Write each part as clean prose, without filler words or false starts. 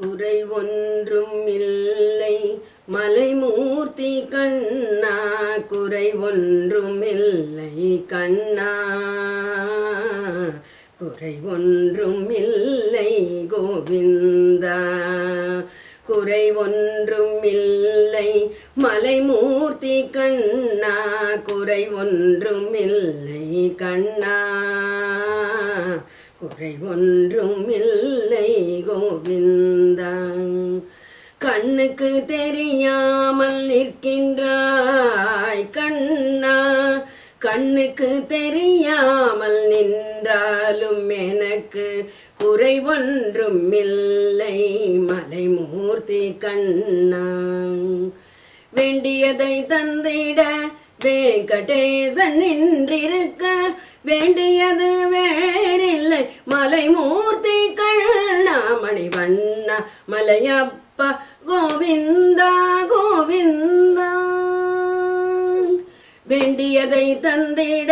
குறை ஒன்றும் இல்லை மலைமூர்த்தி கண்ணா, குறை ஒன்றும் இல்லை கண்ணா, குறை ஒன்றும் இல்லை கோவிந்தா, குறை ஒன்றும் இல்லை மலைமூர்த்தி கண்ணா, குறை ஒன்றும் இல்லை கண்ணா, குறை ஒன்றும் இல்லை கோவிந்தா. கண்ணுக்கு தெரியாமல் நிற்கின்றாய் கண்ணா, கண்ணுக்கு தெரியாமல் நின்றாலும் எனக்கு குறை ஒன்றும் இல்லை மலைமூர்த்தி கண்ணா. வேண்டியதை தந்திட வெங்கடேசன் நின்றிருக்க, வேண்டியது வேறில்லை மலைமூர்த்தி கண்ணா, மணிவண்ணா மலையப்பா கோவிந்தா கோவிந்தா. வேண்டியதை தந்திட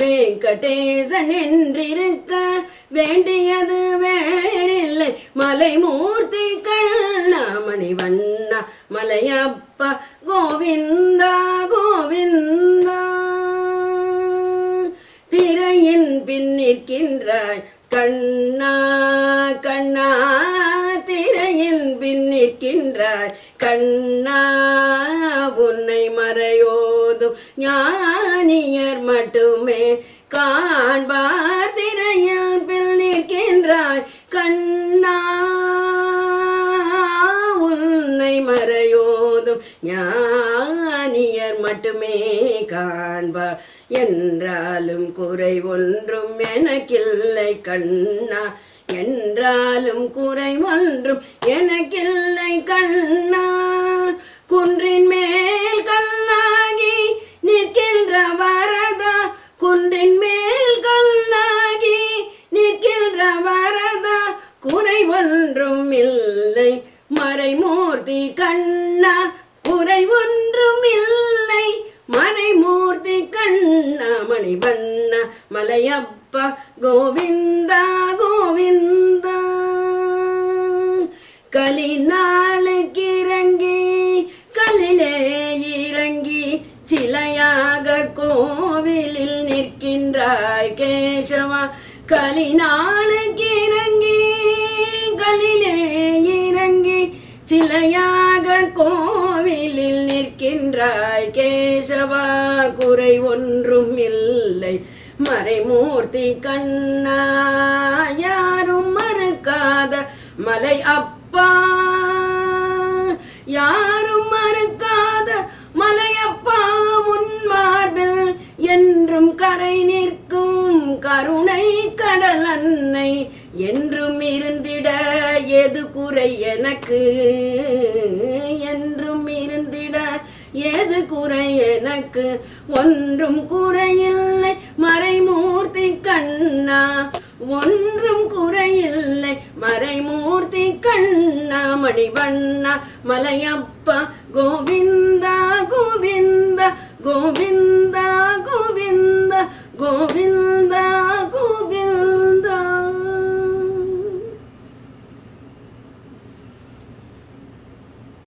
வெங்கடேசன் என்றிருக்க, வேண்டியது வேறில்லை மலைமூர்த்தி கண்ணா, மணிவண்ணா மலையப்பா கோவிந்தா கோவிந்தா. திரையின் பின் நிற்கின்றாய் கண்ணா கண்ணா, திரையின் பின் நிற்கின்றாய் கண்ணா, உன்னை மறையோதும் ஞானியர் மட்டுமே காண்பார். திரையில் பின் நிற்கின்றாய் கண்ணா, உன்னை மறையோதும் ஞானியர் மட்டுமே காண்பார். என்றாலும் குறை ஒன்றும் எனக்கில்லை கண்ணா, என்றாலும் குறை ஒன்றும் எனக்கில்லை கண்ணா. குன்றின் மேல் கல்லாகி நிற்கின்ற வரதா, குன்றின் மேல் கல்லாகி நிற்கின்ற வரதா, குறை ஒன்றும் இல்லை மறைமூர்த்தி கண்ணா, குறை ஒன்றும் இல்லை மறைமூர்த்தி கண்ணா, மணிவண்ணா மலையப்பா கோவிந்தா கோவிந்தா. கலிநாளுக்கு இறங்கி கலிலே இறங்கி சிலையாக கோவிலில் நிற்கின்றாய் கேசவா, கலிநாளுக்கு இறங்கி கலிலே இறங்கி சிலையாக கோவிலில் நிற்கின்றாய் கேசவா, குறை ஒன்றும் இல்லை மறைமூர்த்தி கண்ணா, யாரும் மறுக்காத மலை அப்பா, யாரும் மறுக்காத மலையப்பா, உன் மார்பில் என்றும் கரை நிற்கும் கருணை கடல் அன்னை, என்றும் இருந்திட எது குறை எனக்கு, என்றும் இருந்திட எது குறை எனக்கு, ஒன்றும் குறையில்லை மறைமூர்த்தி கண்ணா, ஒன்றும் குறையில்லை மறைமூர்த்தி கண்ணா, மணிவண்ணா மலையப்பா கோவிந்தா